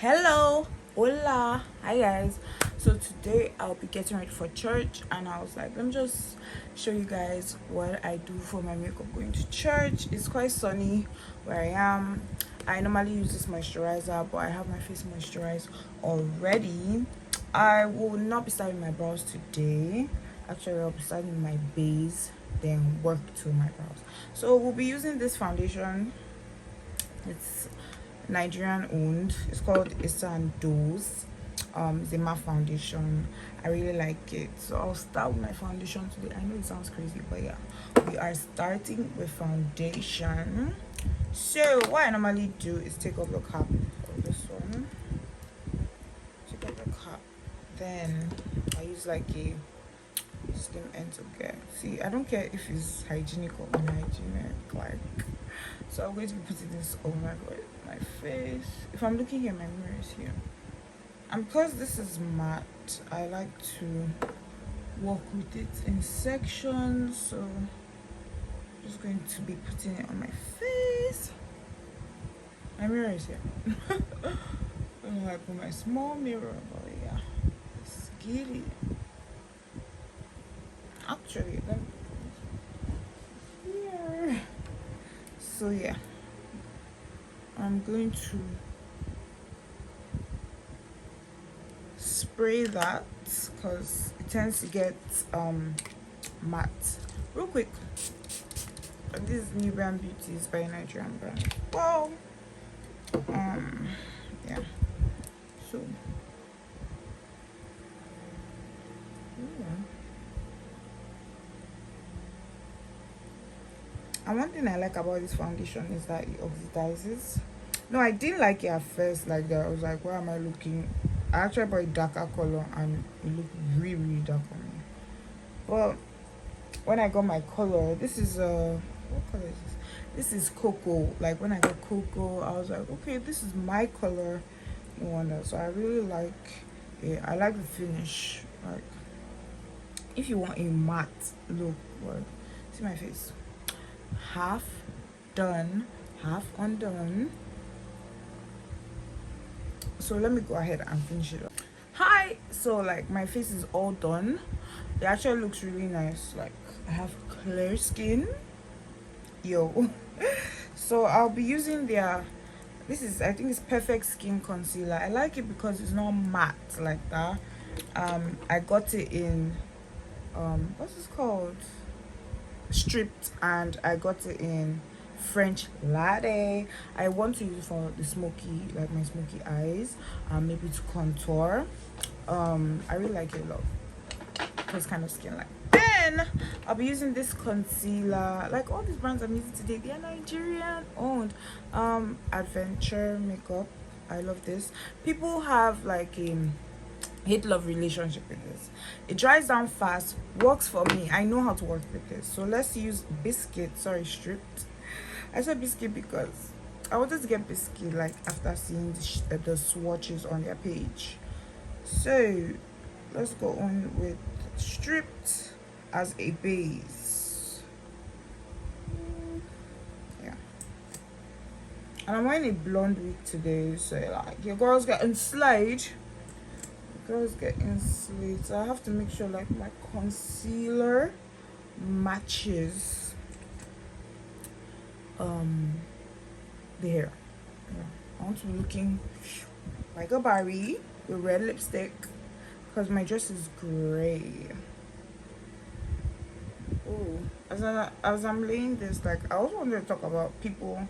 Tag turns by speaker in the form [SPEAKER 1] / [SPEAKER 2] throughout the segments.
[SPEAKER 1] Hello, hola, hi guys. So today I'll be getting ready for church, and I was like, let me just show you guys what I do for my makeup going to church. It's quite sunny where I am. I normally use this moisturizer, but I have my face moisturized already. I will not be starting my brows today. Actually, I'll be starting my base, then work to my brows. So we'll be using this foundation. It's Nigerian owned. It's called Isan Dose. It's a matte foundation. I really like it. So I'll start with my foundation today. I know it sounds crazy, but yeah, we are starting with foundation. So what I normally do is take off the cap of this one. Take off the cap. Then I use like a slim end to get. See, I don't care if it's hygienic or unhygienic. Like, so I'm going to be putting this on my face. If I'm looking here, my mirror is here. And because this is matte, I like to work with it in sections. So I'm just going to be putting it on my face. My mirror is here. I don't know, like with my small mirror, but yeah, it's giddy. Actually, let me put this here. So yeah, I'm going to spray that because it tends to get matte real quick. And this is New Brand Beauties by Nigerian brand. Well, yeah. So yeah. And one thing I like about this foundation is that it oxidizes. No, I didn't like it at first like that. I was like, why am I looking? I actually bought a darker color and it looked really, really dark on me. But when I got my color, this is what color is this? This is cocoa. Like when I got cocoa, I was like, okay, this is my color. No wonder. So I really like it. I like the finish. Like if you want a matte look, well, see my face. Half done, half undone. So let me go ahead and finish it up. Hi, so like my face is all done. It actually looks really nice. Like I have clear skin, yo. So I'll be using their, this is, I think it's Perfect Skin Concealer. I like it because it's not matte like that. I got it in what's this called, stripped, and I got it in French latte. I want to use it for the smoky, like my smoky eyes, maybe to contour. I really like it a lot because kind of skin like. Then I'll be using this concealer. Like all these brands I'm using today, they are Nigerian owned. Adventure makeup. I love this. People have like a hate-love relationship with this. It dries down fast, works for me. I know how to work with this. So let's use Biscuit. Sorry, stripped. I said Biscuit because I wanted to get Biscuit like after seeing the swatches on their page. So let's go on with stripped as a base. Yeah. And I'm wearing a blonde wig today, so like your girl's getting slayed. Girls getting slayed. So I have to make sure like my concealer matches the hair. Yeah. I want to be looking like a Barbie with red lipstick because my dress is gray. Oh, as I'm laying this, like I also wanted to talk about people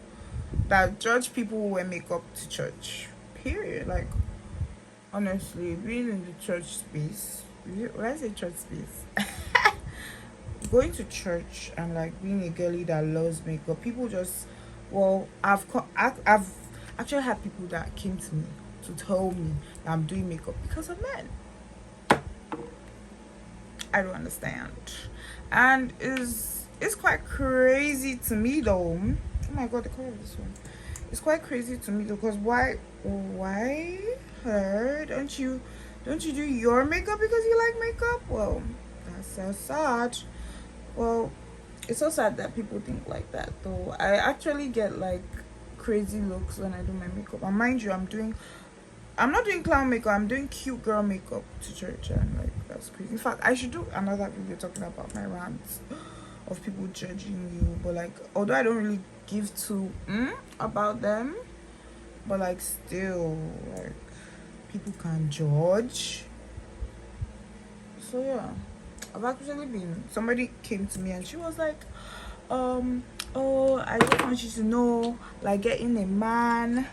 [SPEAKER 1] that judge people who wear makeup to church. Period. Like honestly, being in the church space, when I say church space, going to church and like being a girly that loves makeup, people just, well, I've actually had people that came to me to tell me that I'm doing makeup because of men. I don't understand, and it's quite crazy to me though. Oh my god, the color of this one. It's quite crazy to me though, because why her? Don't you do your makeup because you like makeup? Well, that's so sad. Well, it's so sad that people think like that though. I actually get like crazy looks when I do my makeup, and mind you, I'm doing I'm not doing clown makeup, I'm doing cute girl makeup to church, and like that's crazy. In fact, I should do another video talking about my rants of people judging you. But like, although I don't really give two about them, but like still, like, people can judge. So yeah, I've actually been, somebody came to me and she was like, oh, I just want you to know, like, getting a man,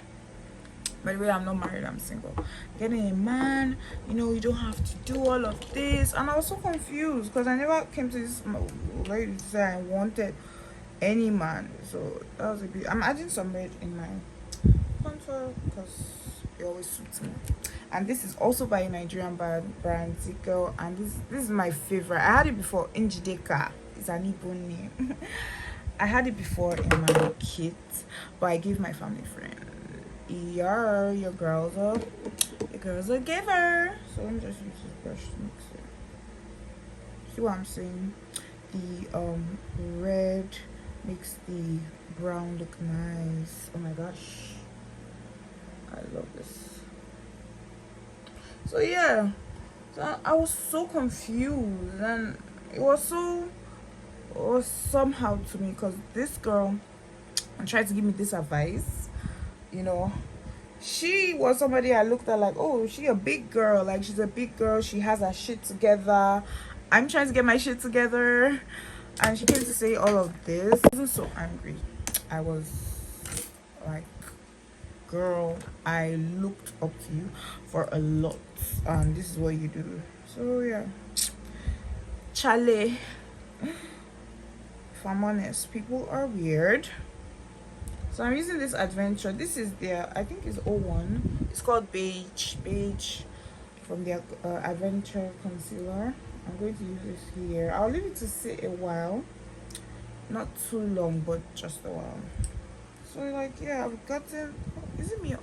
[SPEAKER 1] by the way, I'm not married, I'm single, getting a man, you know, you don't have to do all of this. And I was so confused because I never came to this lady to say I wanted any man. So that was a bit, I'm adding some red in my contour because it always suits me. And this is also by a Nigerian brand Zico, and this is my favorite. I had it before in Jideka. It's an Igbo name. I had it before in my kit, but I gave my family friend. Your girl's a giver. So let me just use this brush to mix it. See what I'm saying? The red makes the brown look nice. Oh my gosh, I love this. So yeah, so I was so confused, and it was somehow to me because this girl tried to give me this advice. You know, she was somebody I looked at like, oh, she a big girl, like she's a big girl, she has her shit together. I'm trying to get my shit together, and she came to say all of this. I was so angry. I was like, girl, I looked up to you for a lot, and this is what you do. So yeah, Chale, if I'm honest, people are weird. So I'm using this adventure. This is their, I think it's 01. It's called beige from their adventure concealer. I'm going to use this here. I'll leave it to sit a while, not too long, but just a while. So like, yeah, I've gotten, is it me?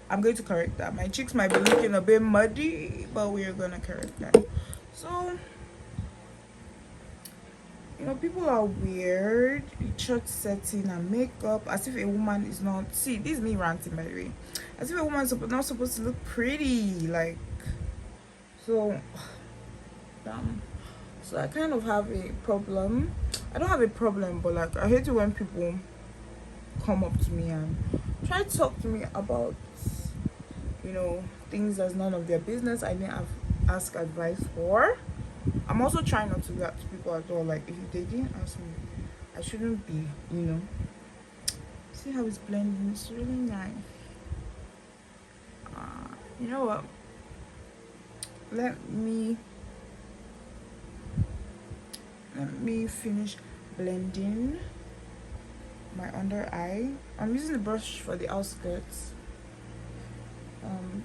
[SPEAKER 1] I'm going to correct that. My cheeks might be looking a bit muddy, but we're gonna correct that. So, you know, people are weird. Church setting and makeup, as if a woman is not, see, this is me ranting, by the way, as if a woman is not supposed to look pretty, like, so damn. So I kind of have a problem. I don't have a problem, but like, I hate it when people come up to me and try to talk to me about, you know, things that's none of their business. I didn't ask advice for. I'm also trying not to do that to people at all. Like, if they didn't ask me, I shouldn't be, you know. See how it's blending? It's really nice. You know what? Let me finish blending my under eye. I'm using the brush for the outskirts.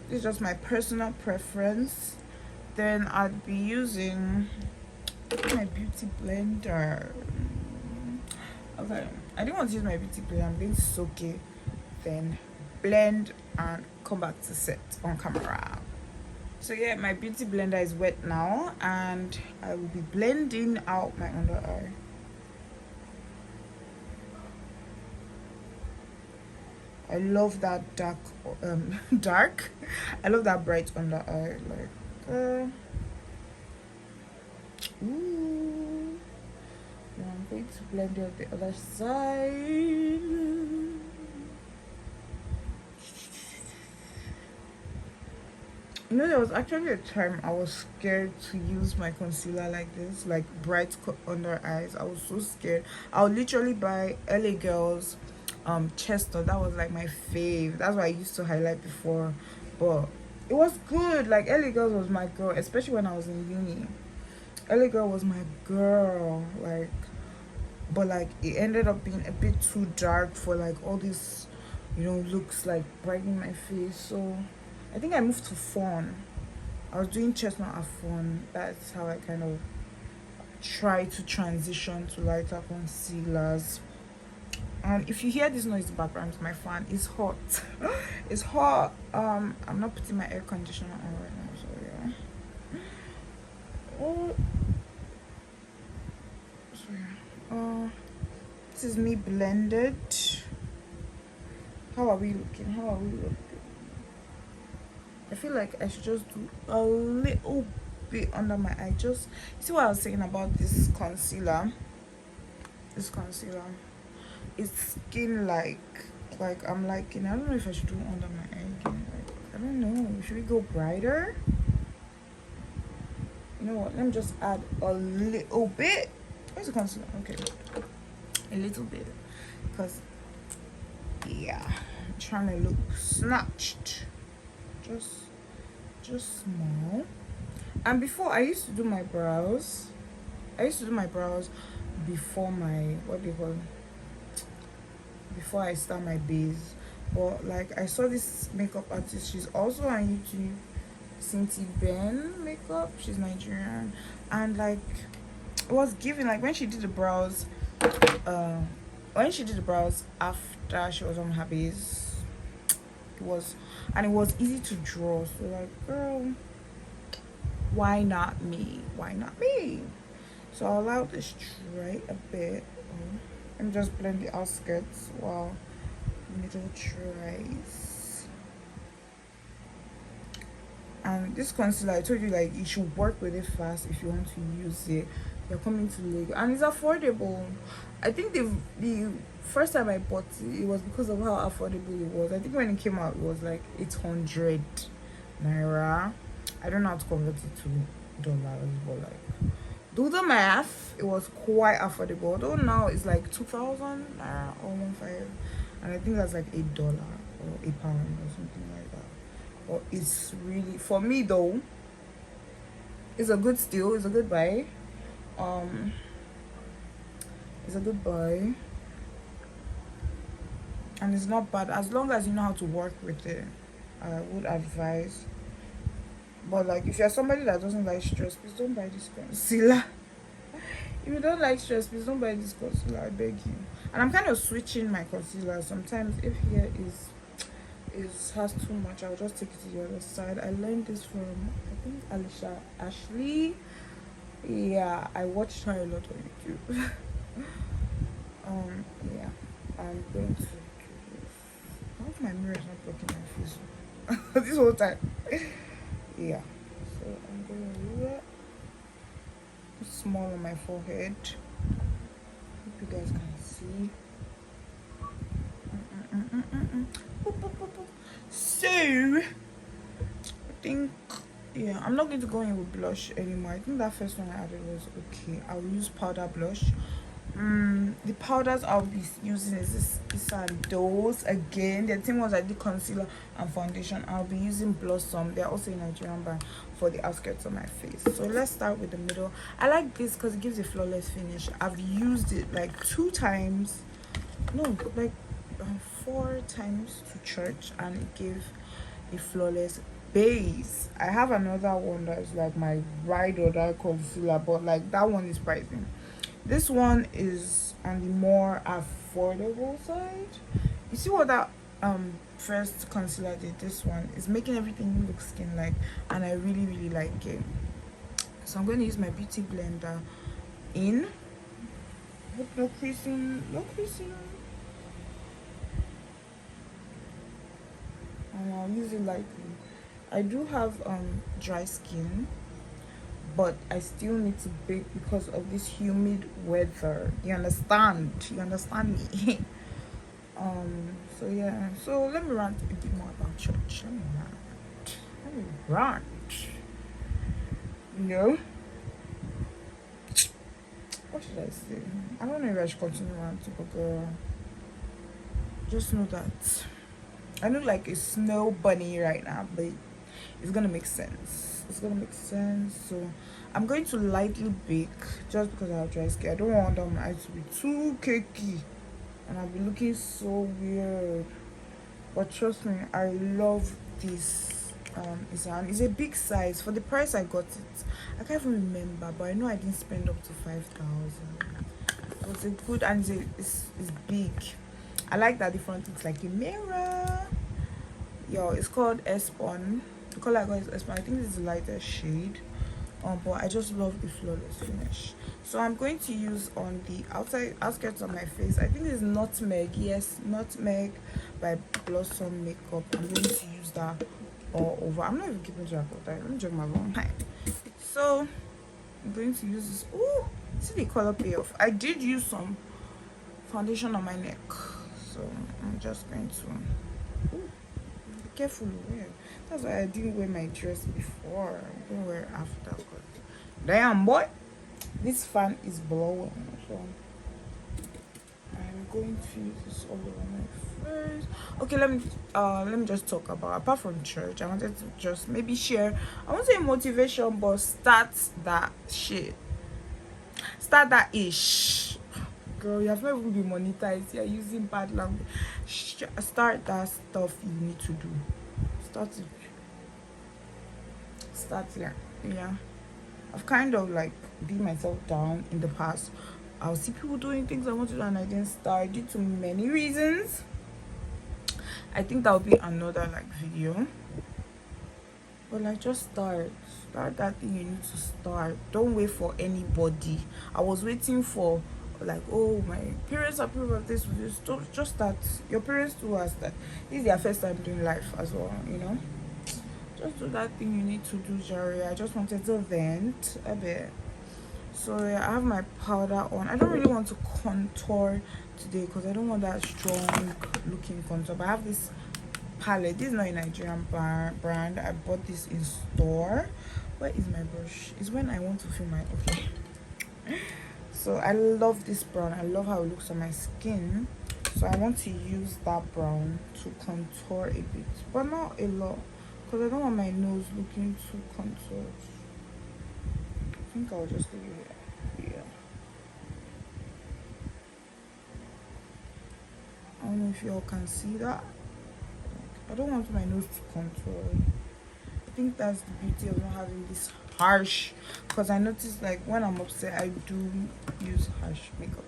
[SPEAKER 1] This is just my personal preference. Then I'd be using my beauty blender. Okay, I didn't want to use my beauty blender. I'm going to soak it, then blend and come back to set on camera. So yeah, my beauty blender is wet now, and I will be blending out my under eye. I love that dark dark. I love that bright under eye, like ooh. Now I'm going to blend it on the other side. You know, there was actually a time I was scared to use my concealer like this, like bright under eyes. I was so scared. I would literally buy LA Girls Chestnut. That was like my fave. That's what I used to highlight before, but it was good. Like, LA Girls was my girl, especially when I was in uni. LA Girl was my girl, like, but like it ended up being a bit too dark for like all this, you know, looks like brightening my face. So I think I moved to Fawn. I was doing Chestnut at Fawn. That's how I kind of try to transition to lighter concealers. And if you hear this noise in the background, it's my fan. It's hot. It's hot. I'm not putting my air conditioner on right now, so yeah. Oh, so yeah. This is me blended. How are we looking? I feel like I should just do a little bit under my eye. Just see what I was saying about this concealer. This concealer, it's skin like I'm liking. I don't know if I should do it under my eye again. Like, I don't know. Should we go brighter? You know what? Let me just add a little bit. Where's the concealer? Okay, a little bit, because yeah, I'm trying to look snatched. Just small. And before, I used to do my brows. Before my, what do you call it, before I start my base. But like, I saw this makeup artist, she's also on YouTube, Cinti Ben makeup, she's Nigerian, and like, it was giving, like when she did the brows, uh after she was on her base, it was easy to draw. So like, girl, why not me? So I'll allow this dry a bit. Let me just blend the outskirts while middle dries. And this concealer, I told you, like, you should work with it fast if you want to use it. You're coming to Lagos, and it's affordable. I think the first time I bought it, it was because of how affordable it was. I think when it came out, it was like 800 naira. I don't know how to convert it to dollars, but like, do the math, it was quite affordable. Although now it's like 2,000 naira or 1.5, and I think that's like $8 or £8 or something like that. But it's really, for me though, it's a good steal. It's a good buy. It's a good buy, and it's not bad as long as you know how to work with it. I would advise. But like, if you're somebody that doesn't like stress, please don't buy this concealer. If you don't like stress, please don't buy this concealer, I beg you. And I'm kind of switching my concealer. Sometimes if here has too much, I'll just take it to the other side. I learned this from, I think, Alicia Ashley. Yeah, I watched her a lot on YouTube. Yeah, I'm going to do this. I hope my mirror is not blocking my face this whole time. Yeah, so I'm going to do that. Small on my forehead. Hope you guys can see. So I think, yeah, I'm not going to go in with blush anymore. I think that first one I added was okay. I'll use powder blush. The powders I'll be using is these are those again. The same ones I did concealer and foundation. I'll be using Blossom. They're also in Nigerian brand for the outskirts of my face. So let's start with the middle. I like this because it gives a flawless finish. I've used it like 4 times to church, and it gave a flawless base. I have another one that's like my ride or die concealer, but like that one is pricey. This one is on the more affordable side. You see what that first concealer did? This one is making everything look skin like, and I really like it. So I'm going to use my beauty blender in. Hope no creasing. And I'll use it lightly. I do have dry skin, but I still need to bake because of this humid weather. You understand me? So yeah, so let me rant a bit more about church. Let me rant. You know, what should I say? I don't know if I should continue ranting, but girl, just know that I look like a snow bunny right now, but it's gonna make sense. So I'm going to lightly bake just because I have dry skin. I don't want my eyes to be too cakey and I'll be looking so weird. But trust me, I love this. It's a big size. For the price I got it, I can't even remember, but I know I didn't spend up to 5,000. It was a good, and it's big. I like that the front looks like a mirror. Yo, it's called S-Pon. The color I got is S-Pon. I think this is the lightest shade. But I just love the flawless finish. So I'm going to use on the outskirts of my face. I think it's Nutmeg. Yes, Nutmeg by Blossom Makeup. I'm going to use that all over. I'm not even keeping track of that. Let me check my phone. So I'm going to use this. Ooh, see the color payoff. I did use some foundation on my neck, so I'm just going to. Ooh, be careful. Yeah. That's why I didn't wear my dress before. I'm gonna wear it after. Damn boy, this fan is blowing. So I'm going to use this all over my face. Okay, let me just talk about, apart from church, I wanted to just maybe share, I won't say motivation, but start that shit. Start that ish. Girl, you have not even been monetized. You're using bad language. Start that stuff you need to do. Start it. Start here. Yeah. I've kind of like beat myself down in the past. I'll see people doing things I want to do and I didn't start due to many reasons. I think that'll be another like video. But like, just start that thing you need to start. Don't wait for anybody. I was waiting for like, oh, my parents approve of this. Don't just start. Your parents do us that. This is their first time doing life as well, you know. Just do that thing you need to do, Jerry. I just wanted to vent a bit. So yeah, I have my powder on. I don't really want to contour today because I don't want that strong looking contour, but I have this palette. This is not a Nigerian brand. I bought this in store. Where is my brush? It's when I want to feel my okay. So I love this brown. I love how it looks on my skin. So I want to use that brown to contour a bit, but not a lot, because I don't want my nose looking too contoured. I think I'll just leave it here. I don't know if y'all can see that. I don't want my nose to contour. I think that's the beauty of not having this harsh, because I noticed like when I'm upset I do use harsh makeup.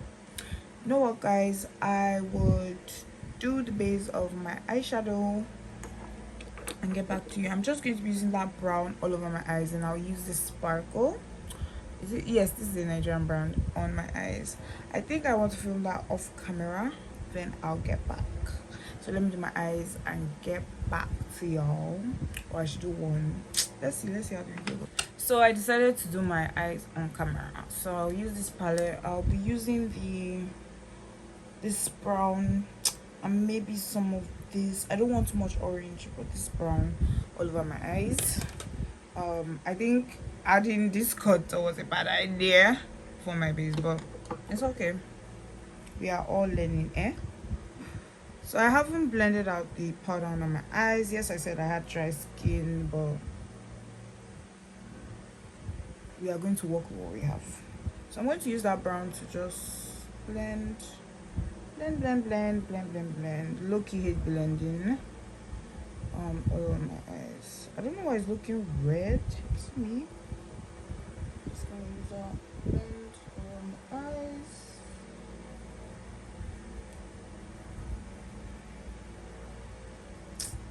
[SPEAKER 1] You know what, guys, I would do the base of my eyeshadow and get back to you. I'm just going to be using that brown all over my eyes, and I'll use this sparkle. Is it? Yes, this is a Nigerian brand on my eyes. I think I want to film that off camera, then I'll get back. So let me do my eyes and get back to y'all. Or I should do one. Let's see how the video goes. So I decided to do my eyes on camera. So I'll use this palette. I'll be using this brown and maybe some of this. I don't want too much orange, but this brown all over my eyes. I think adding this contour was a bad idea for my base, but it's okay. We are all learning, eh? So I haven't blended out the powder on my eyes. Yes, I said I had dry skin, but we are going to work with what we have. So I'm going to use that brown to just blend. Low-key hate blending all over my eyes. I don't know why it's looking red. It's me. Just gonna use that blend all over my eyes.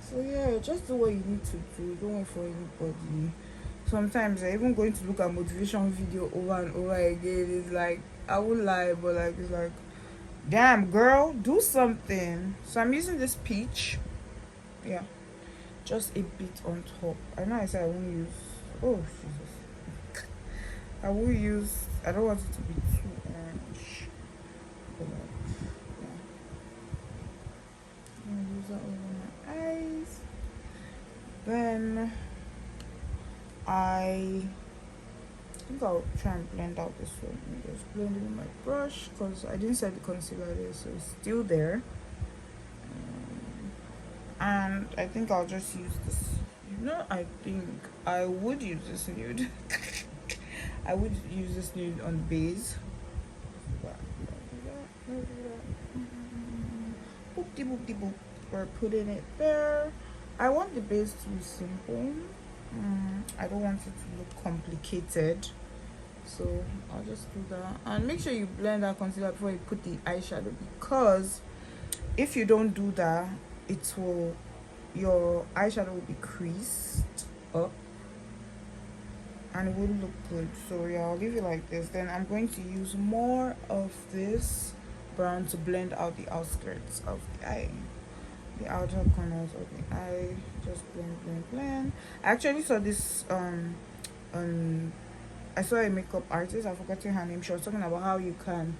[SPEAKER 1] So yeah, just do what you need to do. Don't wait for anybody. Sometimes I even going to look at motivation video over and over again. It's like, I won't lie, but like, it's like, damn girl, do something. So I'm using this peach. Yeah, just a bit on top. I know I said I won't use, oh Jesus, I will use, I don't want it to be too orange, but like, yeah, I'm gonna use that over my eyes. Then I think I'll try and blend out this one. Let me just blend it with my brush, because I didn't set the concealer there, so it's still there. And I think I'll just use this. You know, I think I would use this nude. I would use this nude on the base. Boopty boopty boop. We're putting it there. I want the base to be simple. I don't want it to look complicated, so I'll just do that. And make sure you blend that concealer before you put the eyeshadow, because if you don't do that, your eyeshadow will be creased up and it wouldn't look good. So yeah, I'll leave it like this. Then I'm going to use more of this brown to blend out the outskirts of the eye. the outer corners of the eye. Just blend. I actually saw this um I saw a makeup artist, I've forgotten her name. She was talking about how you can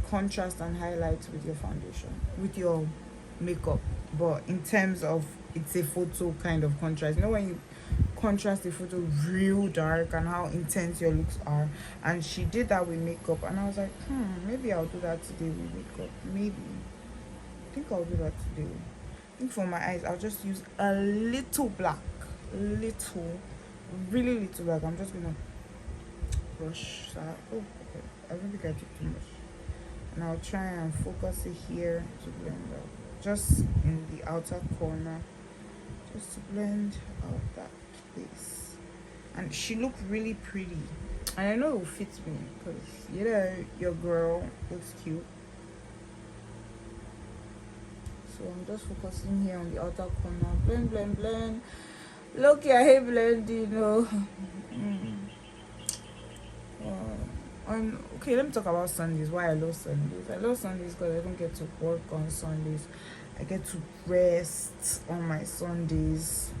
[SPEAKER 1] contrast and highlight with your foundation, with your makeup, but in terms of it's a photo kind of contrast. You know when you contrast the photo real dark and how intense your looks are, and she did that with makeup, and I was like, maybe I'll do that today with makeup. Maybe I think I'll do that today. I think for my eyes, I'll just use a little black, little, really little black. I'm just gonna brush that. Oh, okay. I don't think I took too much. And I'll try and focus it here to blend out, just in the outer corner, just to blend out that place. And she looked really pretty, and I know it will fit me because you know your girl looks cute. So I'm just focusing here on the outer corner. Blend. Look, I hate blending, no. Okay, let me talk about Sundays. Why I love Sundays? I love Sundays because I don't get to work on Sundays. I get to rest on my Sundays.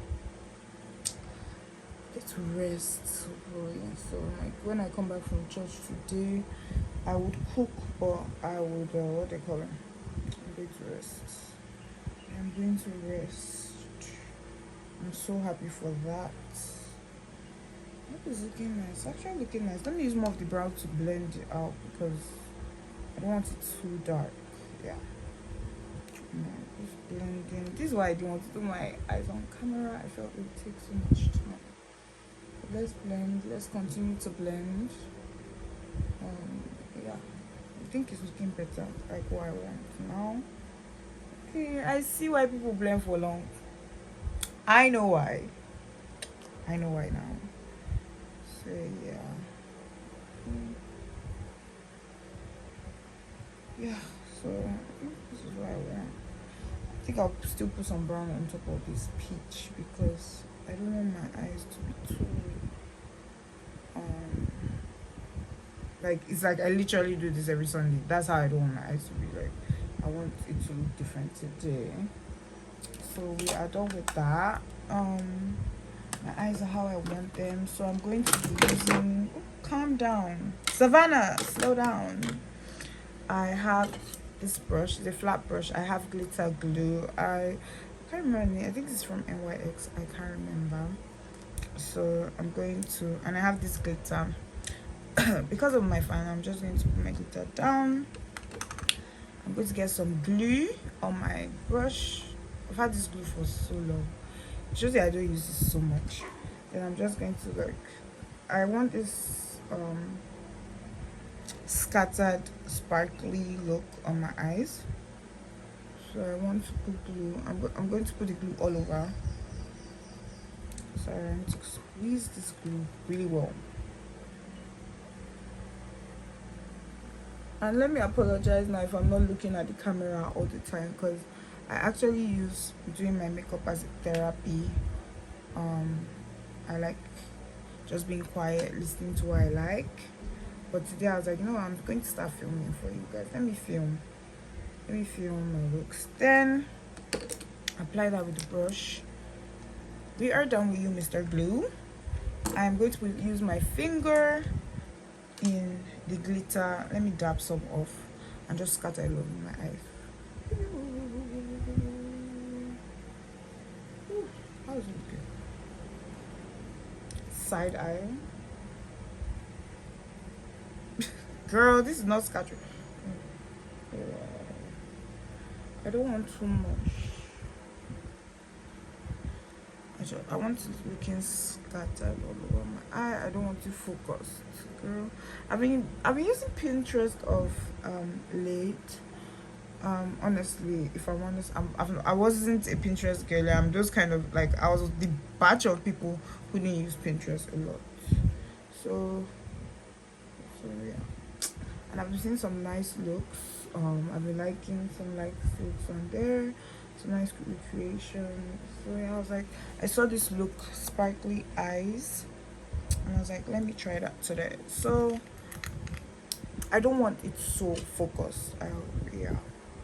[SPEAKER 1] Get to rest. So boy. So like when I come back from church today, I would cook, but I would what they call it? I'm going to rest. I'm going to rest. I'm so happy for that. That is looking nice. Actually looking nice. Let me use more of the brow to blend it out because I don't want it too dark. Yeah. No, just blending. This is why I didn't want to do my eyes on camera. I felt it would take so much time. But let's blend. Let's continue to blend. Yeah. I think it's looking better. Like what I want now. Okay, I see why people blend for long. I know why. I know why now. So yeah. Yeah, so I think this is what I want. I think I'll still put some brown on top of this peach because I don't want my eyes to be too like it's like I literally do this every Sunday. That's how I don't want my eyes to be like. I want it to look different today. So we are done with that. My eyes are how I want them, so I'm going to be using calm down, Savannah, slow down. I have this brush, the flat brush. I have glitter glue. I can't remember the name. I think it's from NYX. I can't remember. So I'm going to, and I have this glitter. Because of my fan, I'm just going to put my glitter down. I'm going to get some glue on my brush. I've had this glue for so long. It's just that I don't use this so much. Then I'm just going to like, I want this scattered sparkly look on my eyes. So I want to put glue. I'm going to put the glue all over. So I need to squeeze this glue really well. And let me apologize now if I'm not looking at the camera all the time because I actually use doing my makeup as a therapy. I like just being quiet, listening to what I like. But today I was like, I'm going to start filming for you guys. Let me film my looks. Then apply that with the brush. We are done with you, Mr. Glue. I'm going to use my finger in the glitter. Let me dab some off and just scatter it over my eyes. How is it looking? Side eye. Girl, this is not scattering. I don't want too much. I want it looking scattered all over my eye. I don't want to focus, girl. I've been using Pinterest of late. Honestly, if I'm honest, I wasn't a Pinterest girl. I'm just kind of like I was the batch of people who didn't use Pinterest a lot. So yeah. And I've been seeing some nice looks. I've been liking some looks on there. Some nice recreation. So yeah, I was like, I saw this look, sparkly eyes, and I was like, let me try that today. So I don't want it so focused. Yeah,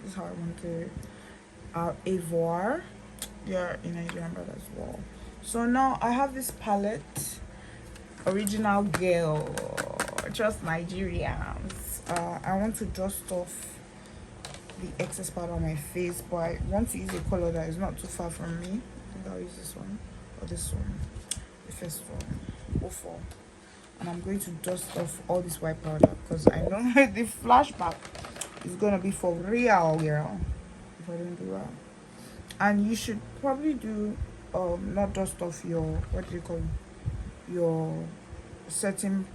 [SPEAKER 1] this is how I want it. Avoir. They're a Nigerian brand as well. So now I have this palette, original girl, just Nigerians. I want to dust off the excess powder on my face, but I want to use a color that is not too far from me. I think I'll use this one or this one, the first one, 04. And I'm going to dust off all this white powder because I know the flashback is gonna be for real, girl, if I don't do that. And you should probably do not dust off your, what do you call it, your setting,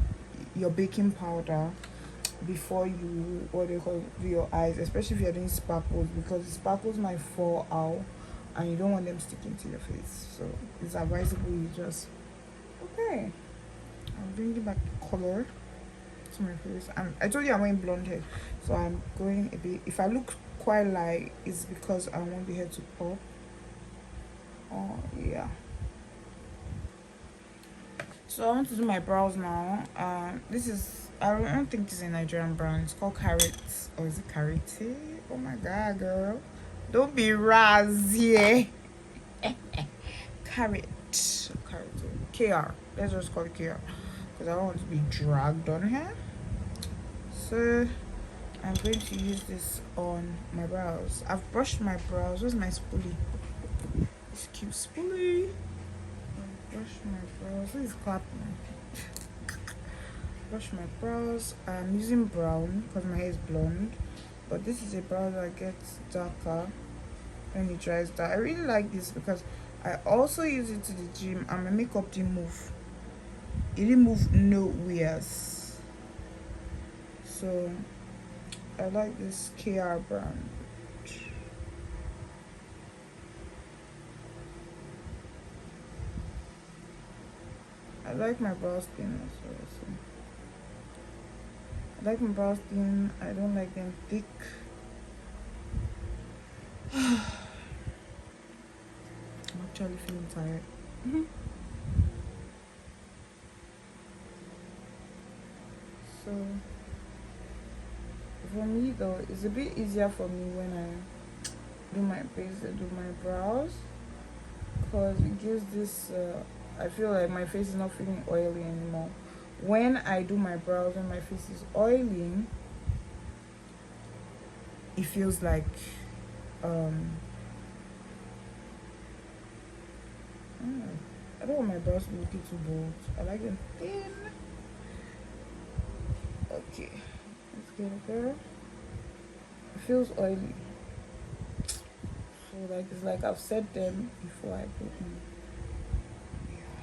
[SPEAKER 1] your baking powder before you, what do you call it, do your eyes, especially if you're doing sparkles, because the sparkles might fall out and you don't want them sticking to your face. So it's advisable you just, okay, I'm bringing back color to my face. And I told you I'm wearing blonde hair, so I'm going a bit, if I look quite light, it's because I want the hair to pop. Oh yeah. So I want to do my brows now. This is, I don't think it's a Nigerian brand. It's called Carrot, or is it Carrot? Oh my god, girl, don't be Raz here. Carrot, KR. Let's just call it KR because I don't want to be dragged on here. So I'm going to use this on my brows. I've brushed my brows. Where's my spoolie? This cute spoolie. Brush my brows. Who is clapping? Brush my brows. I'm using brown because my hair is blonde, but this is a brow that gets darker when it dries down. I really like this because I also use it to the gym and my makeup didn't move. It didn't move nowhere. So I like this KR brand. I like my brows thin as well. So I like my brows thin. I don't like them thick. I'm actually feeling tired. So for me though, it's a bit easier for me when I do my face and do my brows, because it gives this I feel like my face is not feeling oily anymore. When I do my brows, when my face is oily, it feels like I don't want my brows to be looking too bold. I like them thin. Okay, let's get it there. It feels oily, so like it's like I've set them before I put them.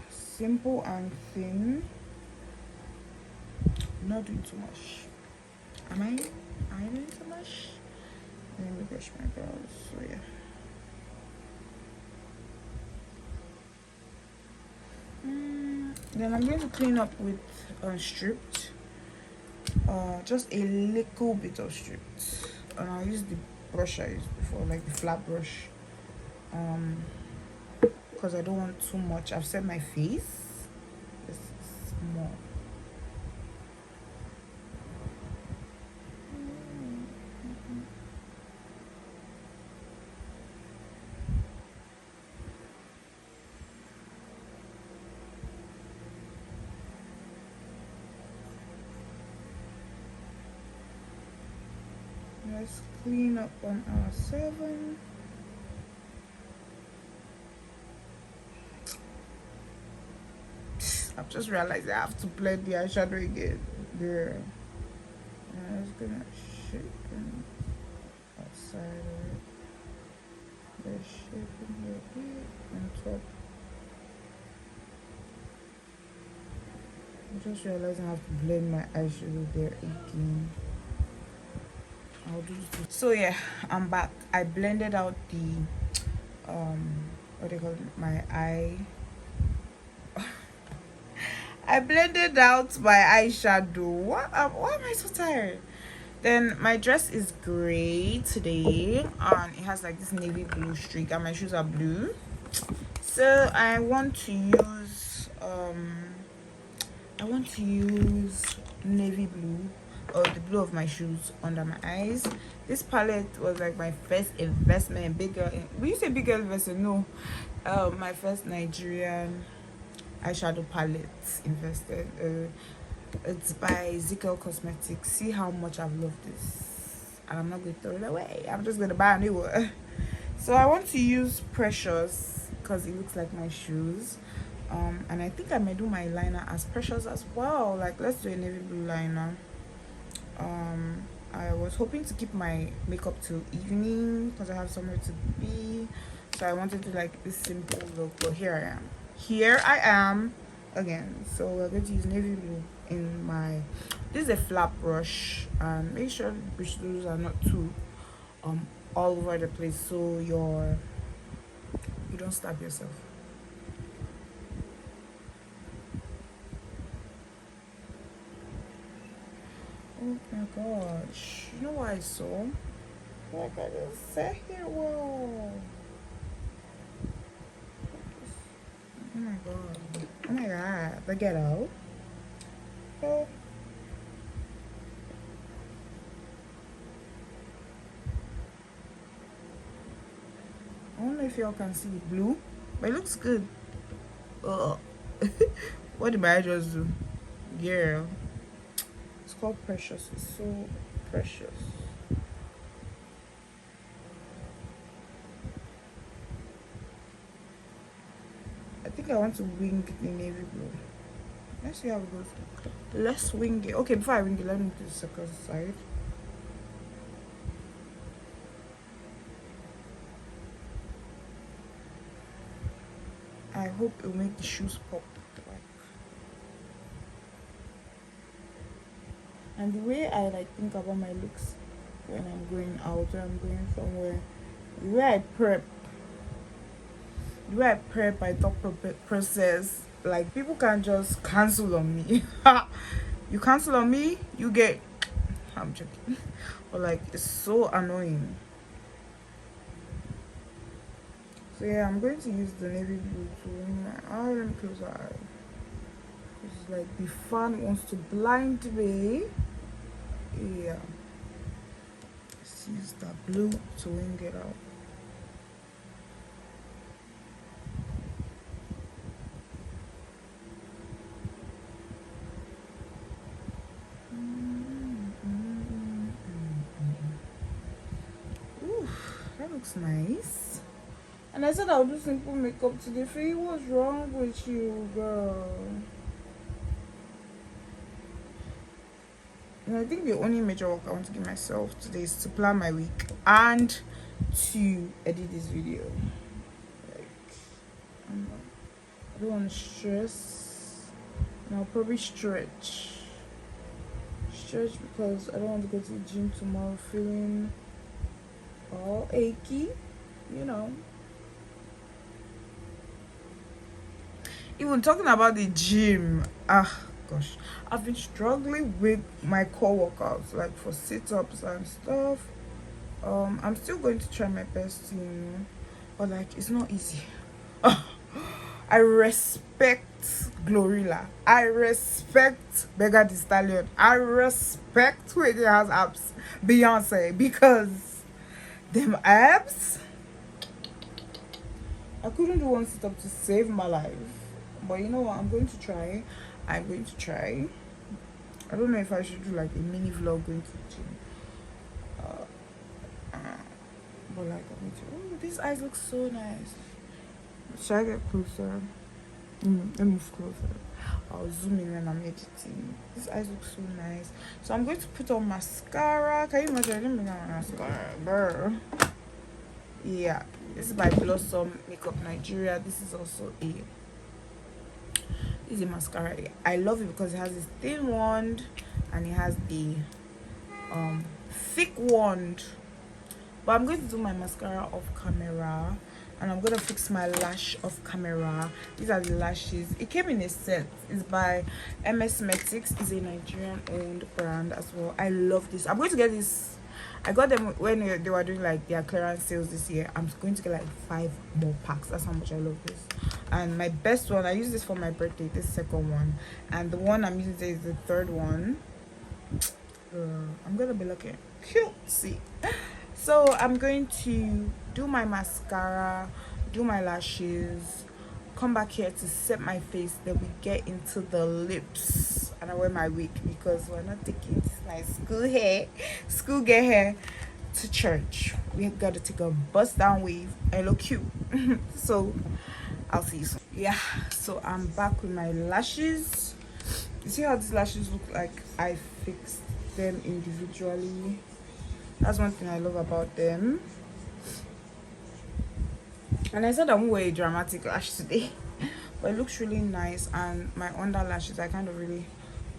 [SPEAKER 1] Simple and thin. Not doing too much. Am I doing too much? Let me brush my brows. So yeah. Then I'm going to clean up with stripped. Just a little bit of stripped. And I'll use the brush I used before, like the flat brush. Because I don't want too much. I've set my face. This is more. Let's clean up on our 7. I've just realized I have to blend the eyeshadow again. There. And I'm just gonna shape them outside of it. They're shaping here on top. I'm just realizing I have to blend my eyeshadow there again. I'll do this. So yeah, I'm back. I blended out the what do you call it? My eye. I blended out my eyeshadow. Why am I so tired? Then my dress is gray today, and it has like this navy blue streak, and my shoes are blue. So I want to use navy blue the blue of my shoes under my eyes. This palette was like my first investment. Big girl, will you say big girl investment? No, my first Nigerian eyeshadow palette invested. It's by Ezekiel Cosmetics. See how much I've loved this, and I'm not going to throw it away. I'm just going to buy a new one. So I want to use Precious because it looks like my shoes. And I think I may do my liner as Precious as well. Like, let's do a navy blue liner. I was hoping to keep my makeup till evening because I have somewhere to be. So I wanted to like this simple look, but here I am again. So we're going to use navy blue in my, this is a flat brush, and make sure the bristles are not too all over the place so you don't stab yourself. Oh my gosh, you know what I saw? Like I just sat here, whoa. Oh my god. Oh my god. The ghetto. Oh. I don't know if y'all can see it blue, but it looks good. Ugh. What did I just do? Girl. It's called Precious. It's so precious. I think I want to wing the navy blue. Let's see how it goes. Let's wing it. Okay, before I wing it, let me do the second side. I hope it will make the shoes pop. And the way I like think about my looks when I'm going out or I'm going somewhere, the way I prep, I thought process. Like, people can't just cancel on me. You cancel on me, you get. I'm joking, but like it's so annoying. So yeah, I'm going to use the navy blue to wing my eye. Let me close my eye. It's like the fan wants to blind me. Yeah. Let's use that blue to wing it out. Ooh, that looks nice. And I said I would do simple makeup today. Faye, what's wrong with you, girl? And I think the only major work I want to give myself today is to plan my week and to edit this video. Like, I don't want to stress, and I'll probably stretch because I don't want to go to the gym tomorrow feeling all achy, you know. Even talking about the gym, gosh, I've been struggling with my core workouts, like for sit-ups and stuff. I'm still going to try my best, but like it's not easy. I respect Glorilla, I respect Beggar the Stallion, I respect who has abs, Beyonce, because them abs, I couldn't do one sit-up to save my life. But you know what, I'm going to try. I don't know if I should do like a mini vlog going to the gym. But like, I'm going to. Oh, these eyes look so nice. Should I get closer? Let me move closer. I'll zoom in when I'm editing. These eyes look so nice. So I'm going to put on mascara. Can you imagine? I didn't bring out my mascara, bro. Yeah, this is by Blossom Makeup Nigeria. This is also a mascara. I love it because it has this thin wand and it has the thick wand. But I'm going to do my mascara off camera, and I'm going to fix my lash off camera. These are the lashes. It came in a set. It's by MS Metics. It's a Nigerian owned brand as well. I love this. I'm going to get this. I got them when they were doing like their clearance sales this year. I'm going to get like 5 more packs. That's how much I love this. And my best one, I use this for my birthday, this second one, and the one I'm using today is the third one. I'm gonna be looking cute. See, so I'm going to do my mascara, do my lashes, come back here to set my face. Then we get into the lips, and I wear my wig because we're not taking this my school get hair to church. We have got to take a bust down wave and look cute. So I'll see you soon. Yeah, so I'm back with my lashes. You see how these lashes look like I fixed them individually? That's one thing I love about them. And I said I won't wear a dramatic lash today, but it looks really nice. And my under lashes, I kind of really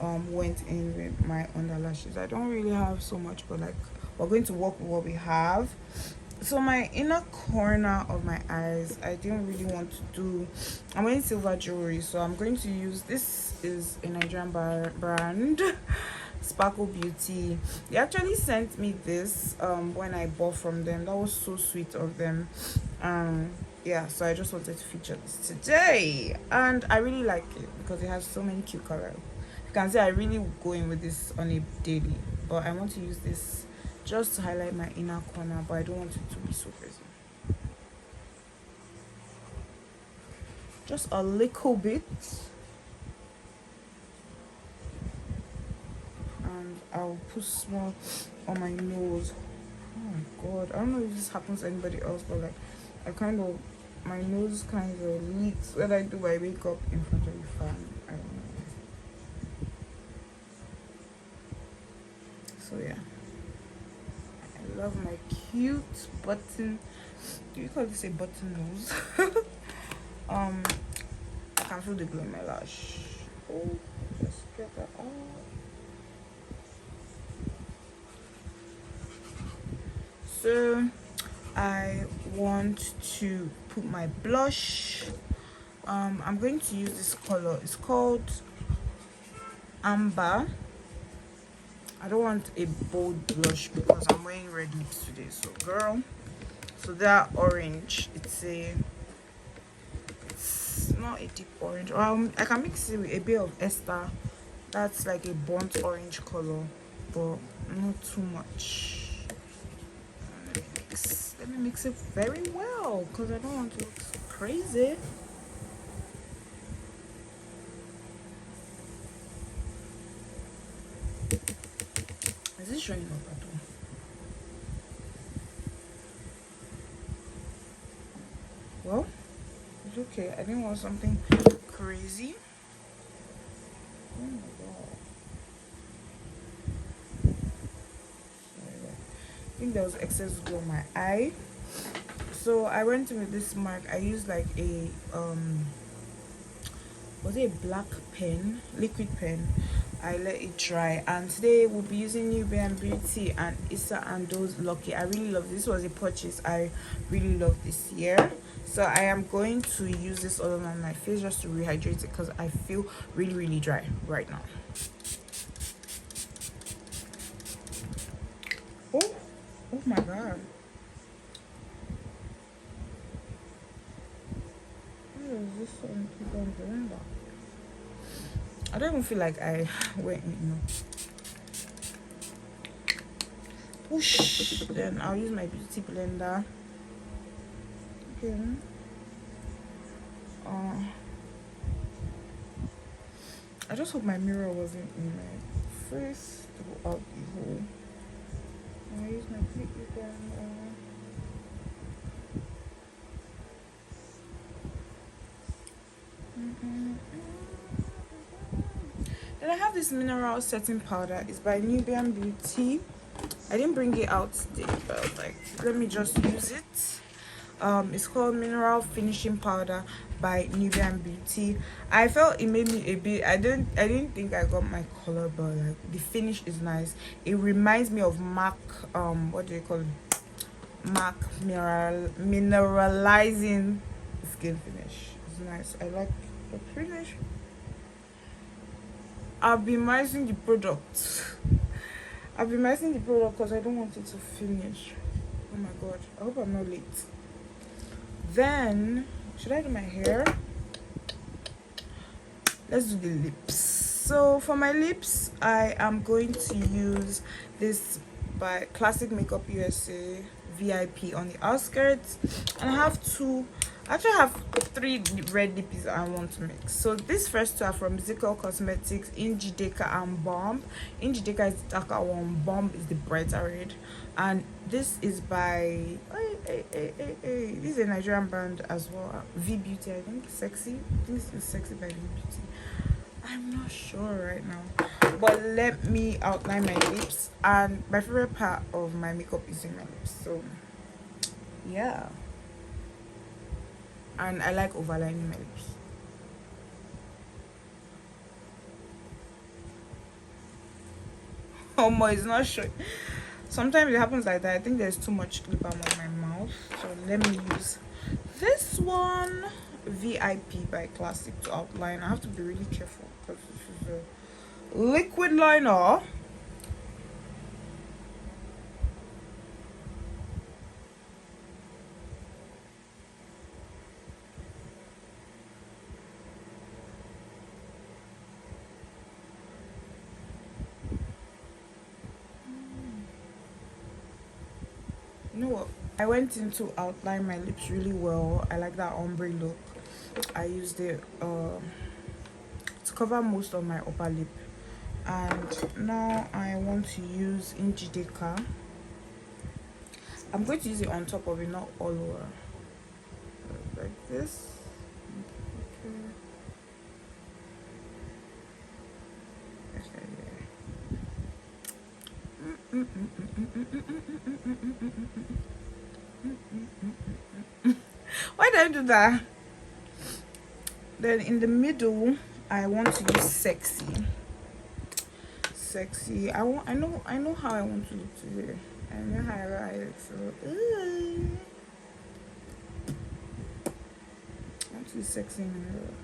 [SPEAKER 1] went in with my under lashes. I don't really have so much, but like we're going to work with what we have. So my inner corner of my eyes, I didn't really want to do. I'm wearing silver jewelry, so I'm going to use, this is a Nigerian brand, Sparkle Beauty. They actually sent me this when I bought from them. That was so sweet of them. Yeah, so I just wanted to feature this today, and I really like it because it has so many cute colors. You can see I really go in with this on a daily, but I want to use this just to highlight my inner corner, but I don't want it to be so crazy. Just a little bit. And I'll put small on my nose. Oh my god, I don't know if this happens to anybody else, but like my nose kind of leaks when I do my makeup in front of the fan. I don't know. So yeah, I love my cute button. Do you call this a button nose? I can feel the glue in my lash. Oh, just get that out. So I want to put my blush. I'm going to use this color. It's called Amber. I don't want a bold blush because I'm wearing red lips today. So girl, so they're orange. It's not a deep orange. I can mix it with a bit of Esther. That's like a burnt orange color, but not too much. Let me mix it very well because I don't want to look crazy. Is this showing up at all? Well, it's okay. I didn't want something crazy. Oh my god. I think there was excess glue on my eye. So I went in with this mark. I used like a was it a black pen, liquid pen. I let it dry, and today we'll be using GRWM Beauty and Issa and Those Lucky. I really love this. Was a purchase I really love this year, so I am going to use this all on my face just to rehydrate it because I feel really dry right now. Oh my god. This one keep on doing that. I don't even feel like I went in. Push. Then I'll use my beauty blender. Okay. I just hope my mirror wasn't in my face throughout the whole. I use my beauty blender. Then I have this mineral setting powder. It's by GRWM Beauty. I didn't bring it out today, but I was like, let me just use it. It's called Mineral Finishing Powder by GRWM Beauty. I felt it made me a bit. I didn't think I got my color, but like the finish is nice. It reminds me of MAC. What do you call it? MAC mineralizing skin finish. It's nice. I like the finish. I've been missing the product. I've been missing the product because I don't want it to finish. Oh my god. I hope I'm not late. Then, should I do my hair? Let's do the lips. So for my lips, I am going to use this by Classic Makeup USA VIP on the outskirts, and I have two. Actually, I have three red lippies I want to mix. So these first two are from Zico Cosmetics, Injideka and Bomb. Injideka is the darker one, Bomb is the brighter red. And this is by this is a Nigerian brand as well. V Beauty, I think. Sexy. This is Sexy by V Beauty. I'm not sure right now, but let me outline my lips. And my favorite part of my makeup is in my lips, so yeah. And I like overlining my lips. Oh my, it's not showing. Sometimes it happens like that. I think there's too much lip balm on my mouth, so let me use this one, VIP by Classic, to outline. I have to be really careful because this is a liquid liner. You know what? I went in to outline my lips really well. I like that ombre look. I used it to cover most of my upper lip. And now I want to use Injideka. I'm going to use it on top of it, not all over. Like this. Why did I do that? Then in the middle, I want to use Sexy. Sexy. I know how I want to look today. I know how I like, so I want to use Sexy in the middle.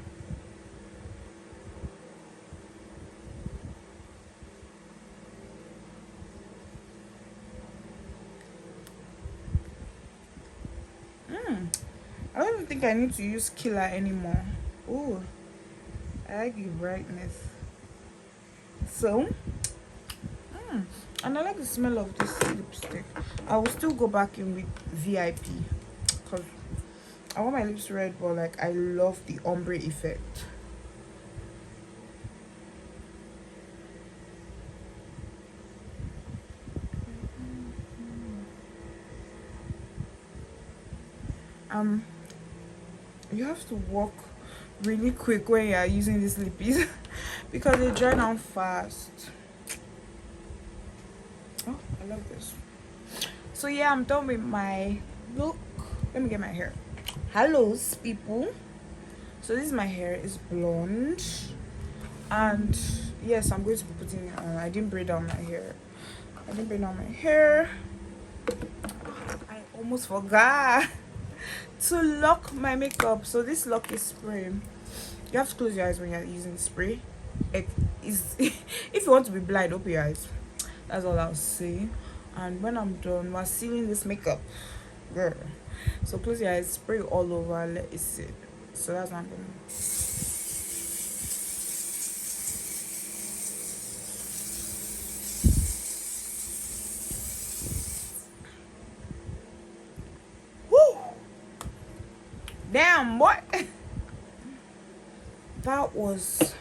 [SPEAKER 1] I don't even think I need to use Killer anymore. Oh, I like the brightness. So, and I like the smell of this lipstick. I will still go back in with VIP because I want my lips red, but like I love the ombre effect. You have to walk really quick when you are using these lippies because they dry down fast. Oh, I love this. So yeah, I'm done with my look. Let me get my hair. Hello people. So this is my hair. It's blonde, and yes, I'm going to be putting it on. I didn't braid down my hair. I almost forgot to lock my makeup. So this lock is spray. You have to close your eyes when you're using the spray. It is if you want to be blind, open your eyes. That's all I'll say. And when I'm done, we're sealing this makeup, girl. So close your eyes, spray all over, let it sit. So that's what I'm doing. Damn, what? That was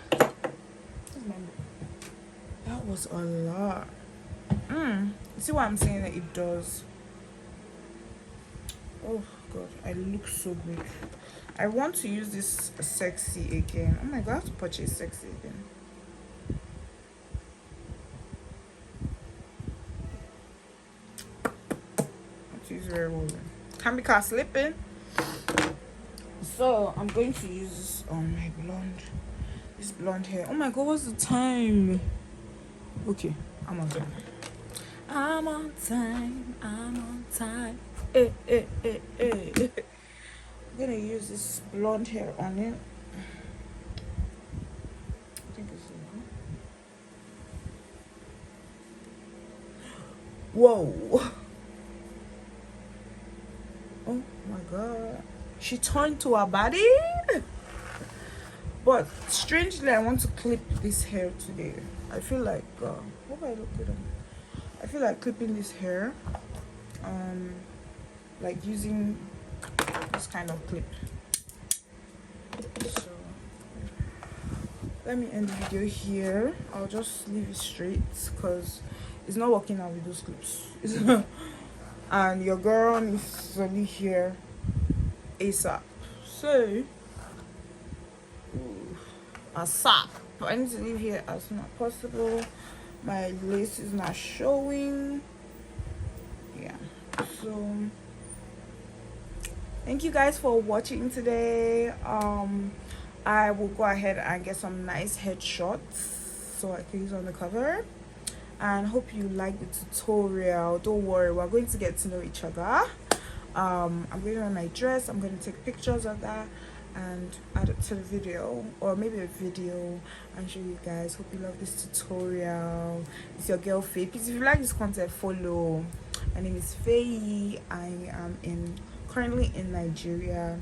[SPEAKER 1] a lot. See what I'm saying? That it does. Oh god, I look so good. I want to use this Sexy again. Oh my god, I have to purchase Sexy again. Use very well. Can't be caught slipping. So I'm going to use this on my this blonde hair. Oh my god, what's the time? Okay, I'm on time. I'm on time. I'm gonna use this blonde hair on it. I think it's whoa. Oh my god. She turned to her body. But strangely, I want to clip this hair today. I feel like what do I look good on? I feel like clipping this hair, like using this kind of clip. So let me end the video here. I'll just leave it straight because it's not working out with those clips. And your girl needs to leave here ASAP. So ASAP. I need to leave here as soon as possible. My lace is not showing. Yeah. So thank you guys for watching today. I will go ahead and get some nice headshots so I can use on the cover, and hope you like the tutorial. Don't worry, we're going to get to know each other. I'm going to wear my dress. I'm going to take pictures of that and add it to the video, or maybe a video, and show you guys. Hope you love this tutorial. It's your girl Faye. Please, if you like this content, follow. My name is Faye. I am currently in Nigeria,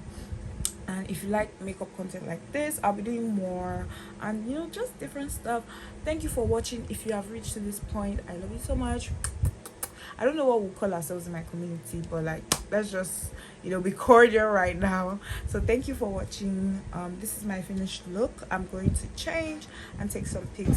[SPEAKER 1] and if you like makeup content like this, I'll be doing more, and you know, just different stuff. Thank you for watching. If you have reached to this point, I love you so much. I don't know what we'll call ourselves in my community, but like, let's just, you know, be cordial right now. So thank you for watching. This is my finished look. I'm going to change and take some pics.